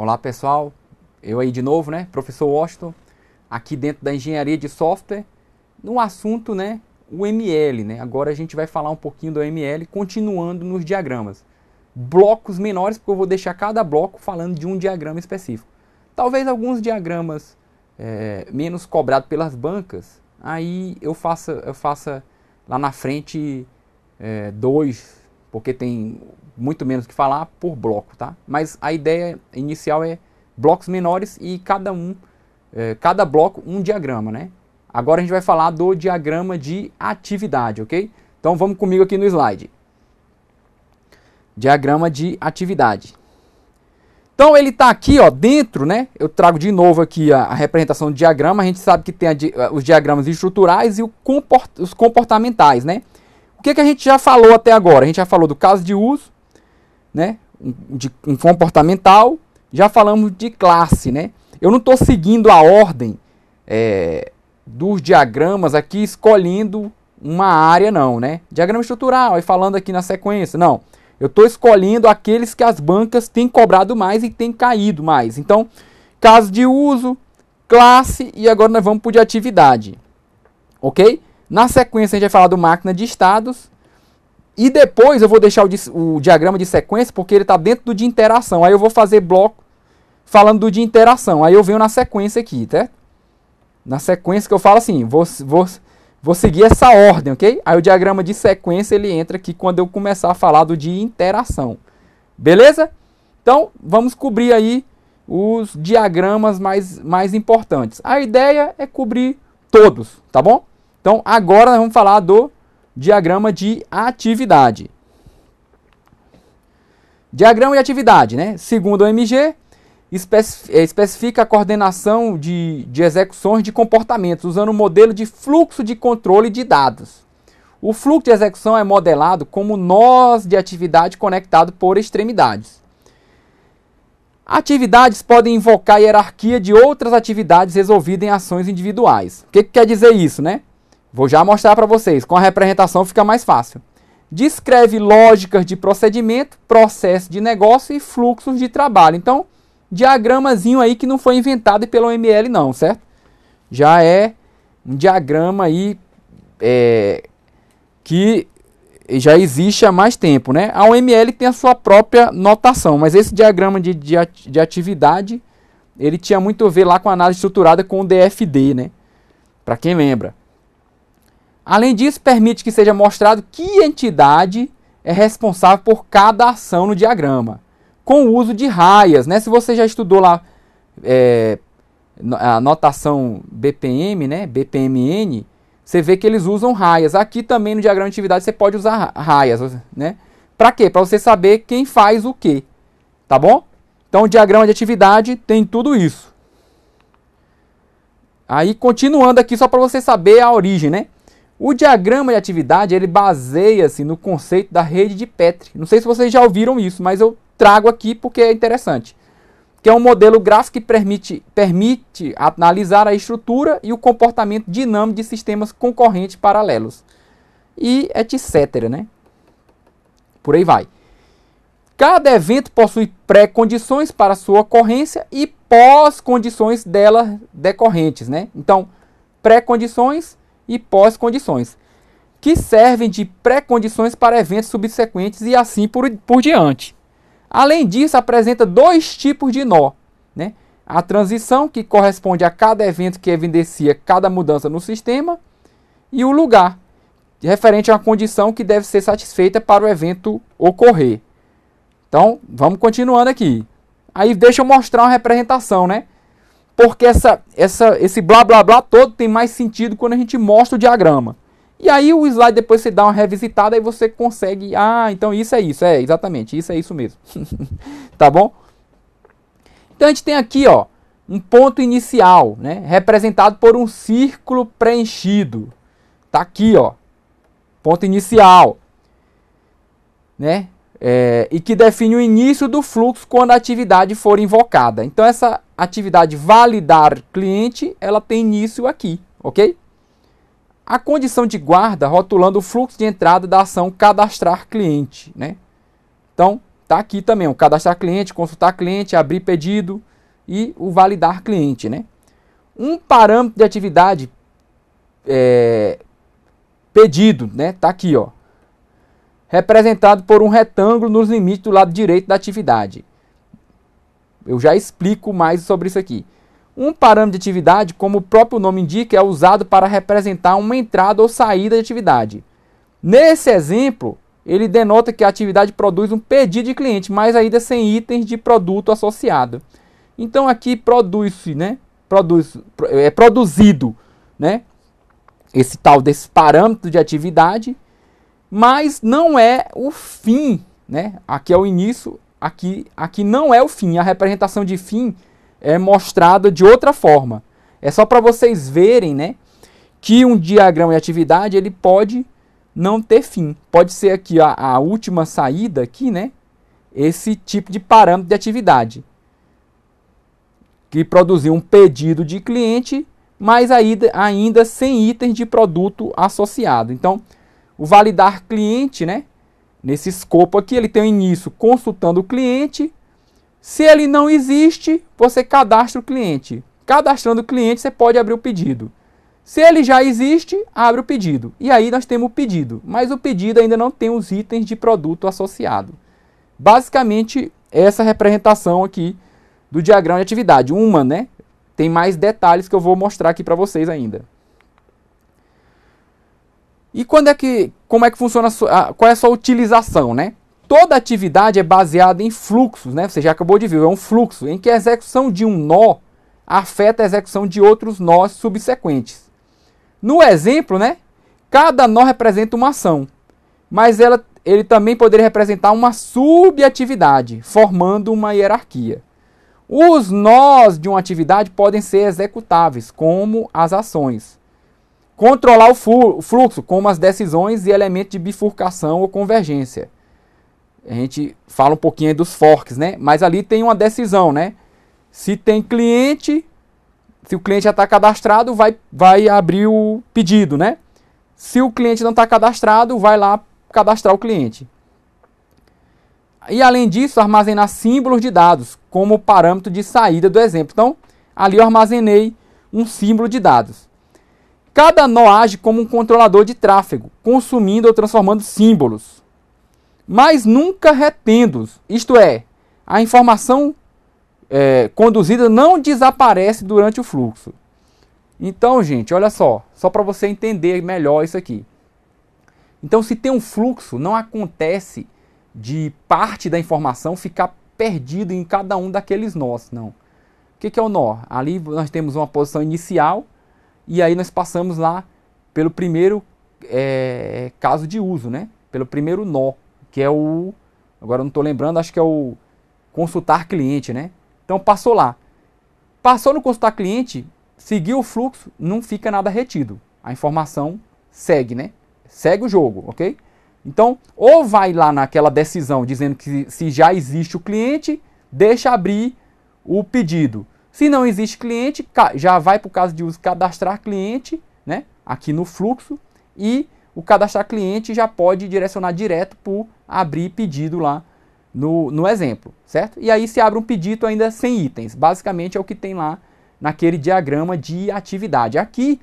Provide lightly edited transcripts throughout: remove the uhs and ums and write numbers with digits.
Olá pessoal, eu aí de novo, né, professor Washington, aqui dentro da engenharia de software, no assunto, né, o ML, né, agora a gente vai falar um pouquinho do ML, continuando nos diagramas. Blocos menores, porque eu vou deixar cada bloco falando de um diagrama específico. Talvez alguns diagramas menos cobrados pelas bancas, aí eu faça lá na frente dois, porque tem muito menos que falar por bloco, tá? Mas a ideia inicial é blocos menores e cada bloco um diagrama, né? Agora a gente vai falar do diagrama de atividade, ok? Então vamos comigo aqui no slide. Diagrama de atividade. Então ele está aqui, ó, dentro, né? Eu trago de novo aqui a representação do diagrama. A gente sabe que tem os diagramas estruturais e os comportamentais, né? O que a gente já falou até agora? A gente já falou do caso de uso, né? Um comportamental. Já falamos de classe, né? Eu não estou seguindo a ordem dos diagramas aqui, escolhendo uma área, não, né? Diagrama estrutural, e falando aqui na sequência, não. Eu estou escolhendo aqueles que as bancas têm cobrado mais e têm caído mais. Então, caso de uso, classe, e agora nós vamos para o de atividade. Ok? Na sequência, a gente vai falar do máquina de estados. E depois eu vou deixar o diagrama de sequência, porque ele está dentro do de interação. Aí eu vou fazer bloco falando do de interação. Aí eu venho na sequência aqui, tá? Na sequência que eu falo assim, vou seguir essa ordem, ok? Aí o diagrama de sequência ele entra aqui quando eu começar a falar do de interação. Beleza? Então, vamos cobrir aí os diagramas mais importantes. A ideia é cobrir todos, tá bom? Então, agora nós vamos falar do diagrama de atividade. Diagrama de atividade, né? Segundo o MG, especifica a coordenação de execuções de comportamentos, usando o modelo de fluxo de controle de dados. O fluxo de execução é modelado como nós de atividade conectado por extremidades. Atividades podem invocar a hierarquia de outras atividades resolvidas em ações individuais. O que quer dizer isso, né? Vou já mostrar para vocês. Com a representação fica mais fácil. Descreve lógicas de procedimento, processo de negócio e fluxos de trabalho. Então, diagramazinho aí que não foi inventado pelo ML não, certo? Já é um diagrama aí que já existe há mais tempo, né? A OML tem a sua própria notação, mas esse diagrama de atividade, ele tinha muito a ver lá com a análise estruturada com o DFD, né? Para quem lembra. Além disso, permite que seja mostrado que entidade é responsável por cada ação no diagrama, com o uso de raias, né? Se você já estudou lá a notação BPM, né? BPMN, você vê que eles usam raias. Aqui também no diagrama de atividade você pode usar raias, né? Para quê? Para você saber quem faz o quê, tá bom? Então o diagrama de atividade tem tudo isso. Aí continuando aqui só para você saber a origem, né? O diagrama de atividade, ele baseia-se no conceito da rede de Petri. Não sei se vocês já ouviram isso, mas eu trago aqui porque é interessante. Que é um modelo gráfico que permite analisar a estrutura e o comportamento dinâmico de sistemas concorrentes paralelos. E etc, né? Por aí vai. Cada evento possui pré-condições para sua ocorrência e pós-condições dela decorrentes, né? Então, pré-condições e pós-condições, que servem de pré-condições para eventos subsequentes e assim por diante. Além disso, apresenta dois tipos de nó, né? A transição, que corresponde a cada evento que evidencia cada mudança no sistema, e o lugar, referente a uma condição que deve ser satisfeita para o evento ocorrer. Então, vamos continuando aqui. Aí deixa eu mostrar uma representação, né? Porque esse blá blá blá todo tem mais sentido quando a gente mostra o diagrama. E aí o slide depois você dá uma revisitada e você consegue... Ah, então isso é isso. É, exatamente. Isso é isso mesmo. Tá bom? Então a gente tem aqui, ó, um ponto inicial, né? Representado por um círculo preenchido. Tá aqui, ó. Ponto inicial. Né? E que define o início do fluxo quando a atividade for invocada. Então essa atividade validar cliente, ela tem início aqui, ok? A condição de guarda rotulando o fluxo de entrada da ação cadastrar cliente, né? Então, tá aqui também, o cadastrar cliente, consultar cliente, abrir pedido e o validar cliente, né? Um parâmetro de atividade pedido, né? Tá aqui, ó, representado por um retângulo nos limites do lado direito da atividade. Eu já explico mais sobre isso aqui. Um parâmetro de atividade, como o próprio nome indica, é usado para representar uma entrada ou saída de atividade. Nesse exemplo, ele denota que a atividade produz um pedido de cliente, mas ainda sem itens de produto associado. Então aqui produz-se, né? É produzido, né? Esse tal desse parâmetro de atividade, mas não é o fim, né? Aqui é o início, aqui não é o fim. A representação de fim é mostrada de outra forma. É só para vocês verem, né, que um diagrama de atividade ele pode não ter fim. Pode ser aqui a última saída aqui, né? Esse tipo de parâmetro de atividade que produziu um pedido de cliente, mas ainda sem itens de produto associado. Então, o validar cliente, né? Nesse escopo aqui, ele tem o início consultando o cliente. Se ele não existe, você cadastra o cliente. Cadastrando o cliente, você pode abrir o pedido. Se ele já existe, abre o pedido. E aí nós temos o pedido. Mas o pedido ainda não tem os itens de produto associado. Basicamente, essa representação aqui do diagrama de atividade. Uma, né? Tem mais detalhes que eu vou mostrar aqui para vocês ainda. E como é que funciona, qual é a sua utilização, né? Toda atividade é baseada em fluxos, né? Você já acabou de ver, é um fluxo em que a execução de um nó afeta a execução de outros nós subsequentes. No exemplo, né? Cada nó representa uma ação, mas ele também poderia representar uma subatividade, formando uma hierarquia. Os nós de uma atividade podem ser executáveis, como as ações. Controlar o fluxo, como as decisões e elementos de bifurcação ou convergência. A gente fala um pouquinho aí dos forks, né? Mas ali tem uma decisão, né? Se tem cliente, se o cliente já está cadastrado, vai abrir o pedido, né? Se o cliente não está cadastrado, vai lá cadastrar o cliente. E além disso, armazenar símbolos de dados, como parâmetro de saída do exemplo. Então, ali eu armazenei um símbolo de dados. Cada nó age como um controlador de tráfego, consumindo ou transformando símbolos, mas nunca retendo-os. Isto é, a informação conduzida não desaparece durante o fluxo. Então, gente, olha só para você entender melhor isso aqui. Então, se tem um fluxo, não acontece de parte da informação ficar perdido em cada um daqueles nós, não. O que é o nó? Ali nós temos uma posição inicial e aí nós passamos lá pelo primeiro caso de uso, né? Pelo primeiro nó, que é o... Agora eu não estou lembrando, acho que é o consultar cliente, né? Então passou lá. Passou no consultar cliente, seguiu o fluxo, não fica nada retido. A informação segue, né? Segue o jogo, ok? Então, ou vai lá naquela decisão dizendo que se já existe o cliente, deixa abrir o pedido. Se não existe cliente, já vai para o caso de uso cadastrar cliente, né? Aqui no fluxo, e o cadastrar cliente já pode direcionar direto para abrir pedido lá no exemplo, certo? E aí se abre um pedido ainda sem itens. Basicamente é o que tem lá naquele diagrama de atividade. Aqui,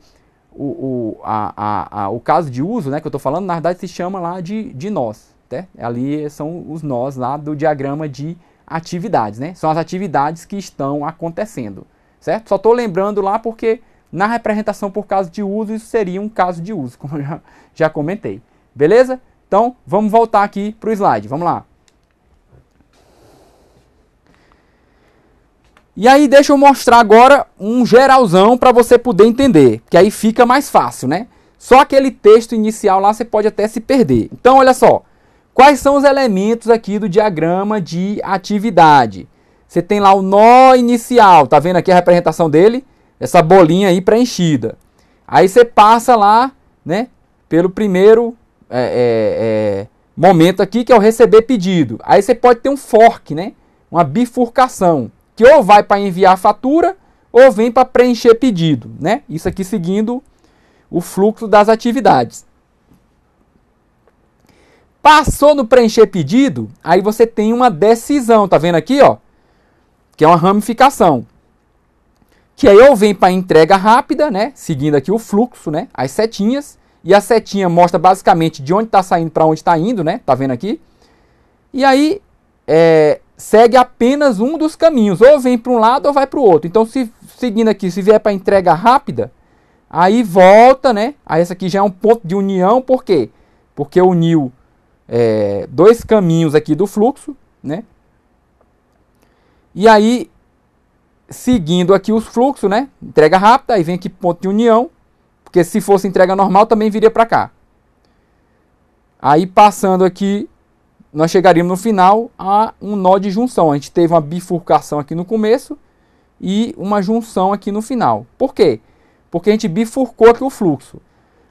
o caso de uso, né, que eu estou falando, na verdade se chama lá de nós. Tá? Ali são os nós lá do diagrama de atividades, né? São as atividades que estão acontecendo, certo? Só estou lembrando lá porque na representação por caso de uso, isso seria um caso de uso, como eu já comentei. Beleza? Então, vamos voltar aqui para o slide. Vamos lá. E aí, deixa eu mostrar agora um geralzão para você poder entender, que aí fica mais fácil, né? Só aquele texto inicial lá você pode até se perder. Então, olha só. Quais são os elementos aqui do diagrama de atividade? Você tem lá o nó inicial, tá vendo aqui a representação dele? Essa bolinha aí preenchida. Aí você passa lá, né, pelo primeiro momento aqui, que é o receber pedido. Aí você pode ter um fork, né, uma bifurcação, que ou vai para enviar fatura ou vem para preencher pedido, né? Isso aqui seguindo o fluxo das atividades. Passou no preencher pedido, aí você tem uma decisão, tá vendo aqui, ó? Que é uma ramificação. Que aí eu venho para entrega rápida, né? Seguindo aqui o fluxo, né? As setinhas. E a setinha mostra basicamente de onde está saindo para onde está indo, né? Tá vendo aqui? E aí segue apenas um dos caminhos. Ou vem para um lado ou vai para o outro. Então, seguindo aqui, se vier para entrega rápida, aí volta, né? Aí essa aqui já é um ponto de união. Por quê? Porque uniu dois caminhos aqui do fluxo, né? E aí, seguindo aqui os fluxos, né? Entrega rápida, aí vem aqui ponto de união. Porque se fosse entrega normal, também viria para cá. Aí, passando aqui, nós chegaríamos no final a um nó de junção. A gente teve uma bifurcação aqui no começo e uma junção aqui no final. Por quê? Porque a gente bifurcou aqui o fluxo.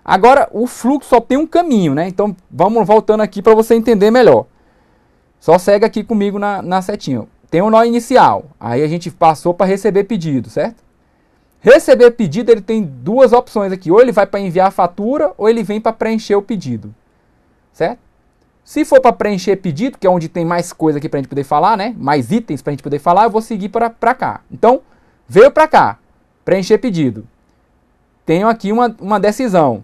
Agora, o fluxo só tem um caminho, né? Então, vamos voltando aqui para você entender melhor. Só segue aqui comigo na setinha. Tem um nó inicial. Aí a gente passou para receber pedido, certo? Receber pedido, ele tem duas opções aqui. Ou ele vai para enviar a fatura, ou ele vem para preencher o pedido. Certo? Se for para preencher pedido, que é onde tem mais coisa aqui para a gente poder falar, né? Mais itens para a gente poder falar, eu vou seguir para cá. Então, veio para cá. Preencher pedido. Tenho aqui uma decisão.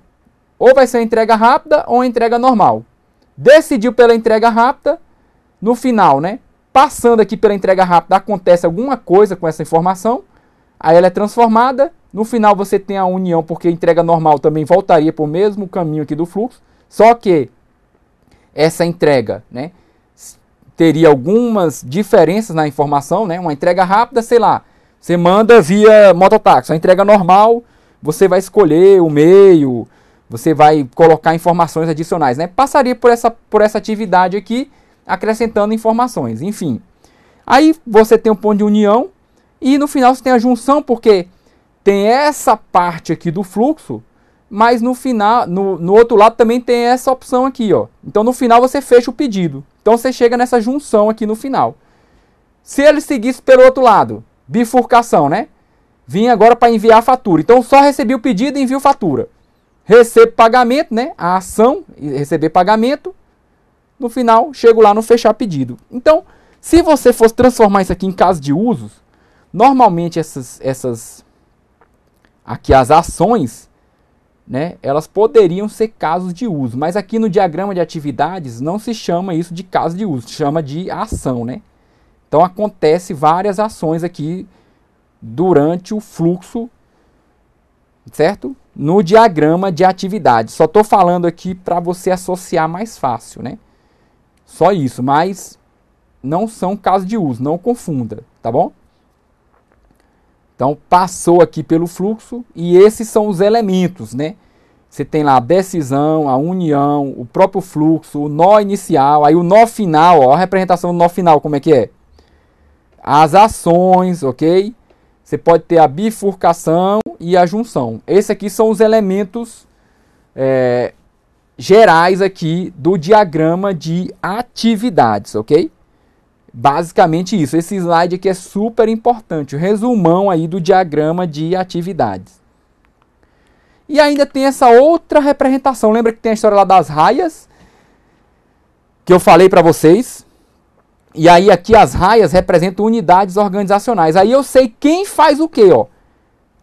Ou vai ser uma entrega rápida ou uma entrega normal. Decidiu pela entrega rápida, no final, né? Passando aqui pela entrega rápida, acontece alguma coisa com essa informação. Aí ela é transformada. No final você tem a união, porque a entrega normal também voltaria para o mesmo caminho aqui do fluxo. Só que essa entrega, né, teria algumas diferenças na informação, né? Uma entrega rápida, sei lá, você manda via mototáxi. A entrega normal, você vai escolher o meio, você vai colocar informações adicionais, né? Passaria por essa atividade aqui, acrescentando informações, enfim. Aí você tem um ponto de união e no final você tem a junção, porque tem essa parte aqui do fluxo, mas no final, no outro lado também tem essa opção aqui, ó. Então no final você fecha o pedido. Então você chega nessa junção aqui no final. Se ele seguisse pelo outro lado, bifurcação, né? Vim agora para enviar a fatura. Então só recebi o pedido e envio fatura. Recebo pagamento, né? A ação, receber pagamento. No final, chego lá no fechar pedido. Então, se você fosse transformar isso aqui em caso de usos, normalmente aqui as ações, né, elas poderiam ser casos de uso, mas aqui no diagrama de atividades não se chama isso de caso de uso, se chama de ação, né? Então acontece várias ações aqui durante o fluxo, certo? No diagrama de atividades. Só estou falando aqui para você associar mais fácil, né? Só isso, mas não são casos de uso, não confunda, tá bom? Então, passou aqui pelo fluxo e esses são os elementos, né? Você tem lá a decisão, a união, o próprio fluxo, o nó inicial, aí o nó final, ó, a representação do nó final, como é que é? As ações, ok? Você pode ter a bifurcação e a junção. Esses aqui são os elementos gerais aqui do diagrama de atividades, ok? Basicamente isso. Esse slide aqui é super importante. O resumão aí do diagrama de atividades. E ainda tem essa outra representação. Lembra que tem a história lá das raias? Que eu falei para vocês. E aí aqui as raias representam unidades organizacionais. Aí eu sei quem faz o quê, ó.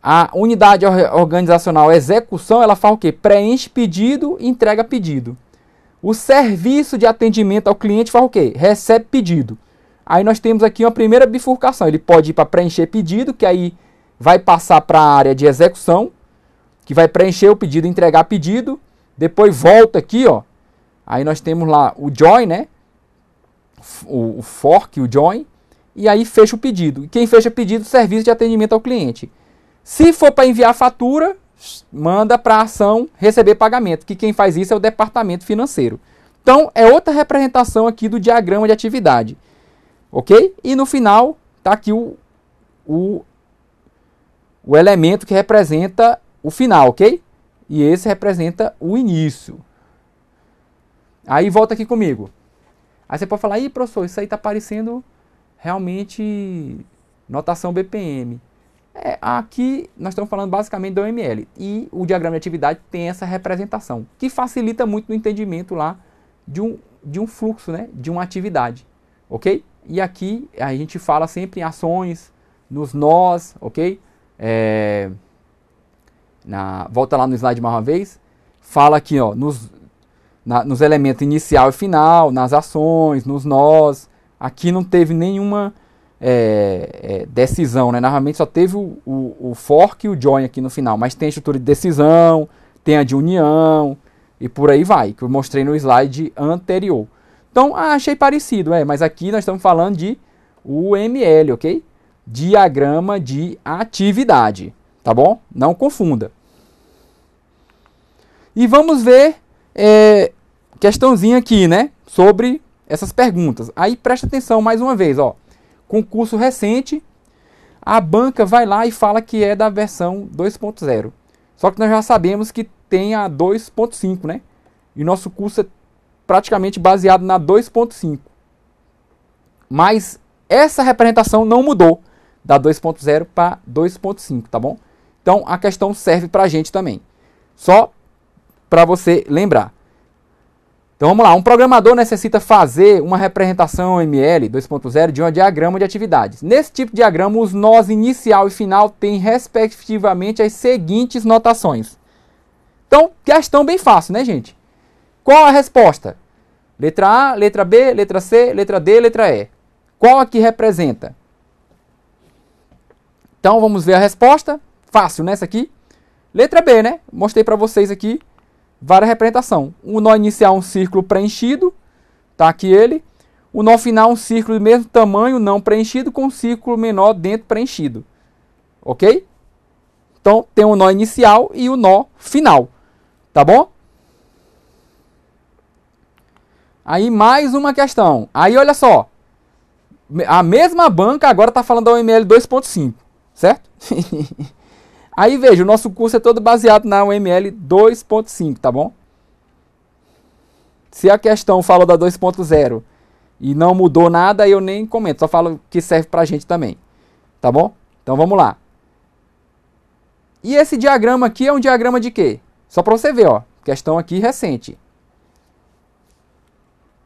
A unidade organizacional execução, ela faz o quê? Preenche pedido e entrega pedido. O serviço de atendimento ao cliente faz o quê? Recebe pedido. Aí nós temos aqui uma primeira bifurcação. Ele pode ir para preencher pedido, que aí vai passar para a área de execução, que vai preencher o pedido e entregar pedido. Depois volta aqui, ó. Aí nós temos lá o join, né? O fork, o join. E aí fecha o pedido. E quem fecha o pedido? Serviço de atendimento ao cliente. Se for para enviar fatura, manda para a ação receber pagamento, que quem faz isso é o departamento financeiro. Então, é outra representação aqui do diagrama de atividade. Ok? E no final, está aqui o elemento que representa o final, ok? E esse representa o início. Aí volta aqui comigo. Aí você pode falar, ih, professor, isso aí está parecendo realmente notação BPM. Aqui nós estamos falando basicamente do OML. E o diagrama de atividade tem essa representação, que facilita muito no entendimento lá de de um fluxo, né? De uma atividade, ok? E aqui a gente fala sempre em ações, nos nós, ok? Volta lá no slide mais uma vez, fala aqui ó, nos elementos inicial e final, nas ações, nos nós. Aqui não teve nenhuma decisão, né? Normalmente só teve o fork e o join aqui no final, mas tem a estrutura de decisão, tem a de união e por aí vai, que eu mostrei no slide anterior. Então, achei parecido, mas aqui nós estamos falando de UML, ok? Diagrama de atividade, tá bom? Não confunda. E vamos ver questãozinha aqui, né? Sobre essas perguntas. Aí presta atenção mais uma vez, ó. Concurso recente, a banca vai lá e fala que é da versão 2.0. Só que nós já sabemos que tem a 2.5, né? E nosso curso é praticamente baseado na 2.5. Mas essa representação não mudou da 2.0 para 2.5, tá bom? Então a questão serve para a gente também. Só para você lembrar. Então vamos lá, um programador necessita fazer uma representação ML 2.0 de um diagrama de atividades. Nesse tipo de diagrama, os nós inicial e final têm respectivamente as seguintes notações. Então, questão bem fácil, né, gente? Qual a resposta? Letra A, letra B, letra C, letra D, letra E. Qual aqui representa? Então vamos ver a resposta. Fácil, né, essa aqui? Letra B, né? Mostrei para vocês aqui. Várias representação. O nó inicial um círculo preenchido, tá aqui ele. O nó final um círculo do mesmo tamanho, não preenchido, com um círculo menor dentro preenchido. Ok? Então tem o nó inicial e o nó final. Tá bom? Aí mais uma questão. Aí olha só. A mesma banca agora está falando da UML 2.5. Certo? Aí veja, o nosso curso é todo baseado na UML 2.5, tá bom? Se a questão falou da 2.0 e não mudou nada, eu nem comento, só falo que serve pra gente também, tá bom? Então vamos lá. E esse diagrama aqui é um diagrama de quê? Só para você ver, ó, questão aqui recente.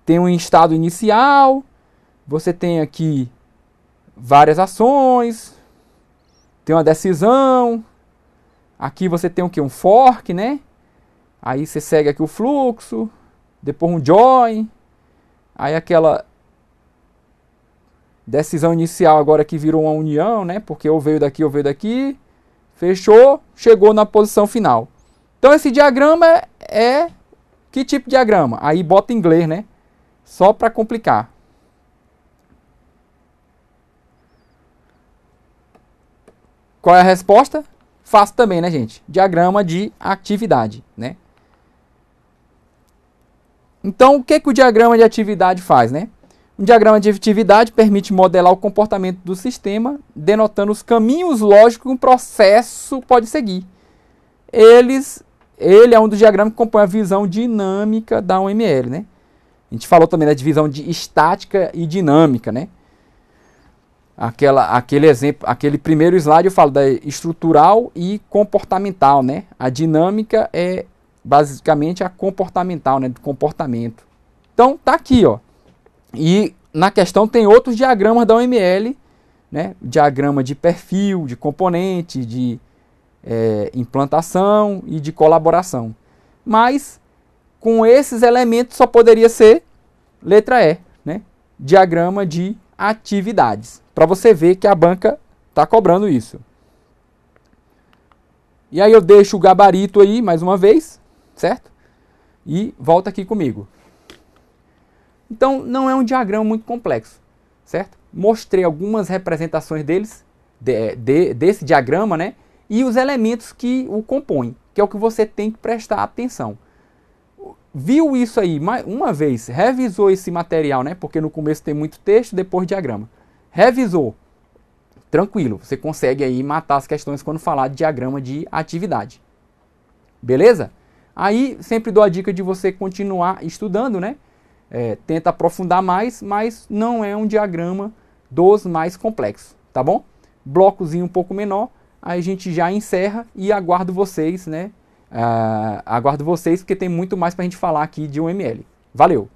Tem um estado inicial, você tem aqui várias ações, tem uma decisão. Aqui você tem o que? Um fork, né? Aí você segue aqui o fluxo. Depois um join. Aí aquela decisão inicial agora que virou uma união, né? Porque ou veio daqui ou veio daqui. Fechou. Chegou na posição final. Então esse diagrama é... Que tipo de diagrama? Aí bota em inglês, né? Só para complicar. Qual é a resposta? Fácil também, né, gente? Diagrama de atividade, né? Então, o que o diagrama de atividade faz, né? Um diagrama de atividade permite modelar o comportamento do sistema, denotando os caminhos lógicos que um processo pode seguir. Ele é um dos diagramas que compõe a visão dinâmica da UML, né? A gente falou também da divisão de estática e dinâmica, né? Aquele exemplo, aquele primeiro slide eu falo da estrutural e comportamental, né? A dinâmica é basicamente a comportamental, né? Do comportamento. Então tá aqui, ó. E na questão tem outros diagramas da UML, né? Diagrama de perfil, de componente, de implantação e de colaboração. Mas com esses elementos só poderia ser letra E, né? Diagrama de atividades. Para você ver que a banca está cobrando isso. E aí eu deixo o gabarito aí, mais uma vez, certo? E volta aqui comigo. Então, não é um diagrama muito complexo, certo? Mostrei algumas representações desse diagrama, né? E os elementos que o compõem, que é o que você tem que prestar atenção. Viu isso aí uma vez, revisou esse material, né? Porque no começo tem muito texto, depois diagrama. Revisou, tranquilo, você consegue aí matar as questões quando falar de diagrama de atividade. Beleza? Aí sempre dou a dica de você continuar estudando, né? Tenta aprofundar mais, mas não é um diagrama dos mais complexos, tá bom? Blocozinho um pouco menor, aí a gente já encerra e aguardo vocês, né? Aguardo vocês porque tem muito mais pra gente falar aqui de UML. Valeu!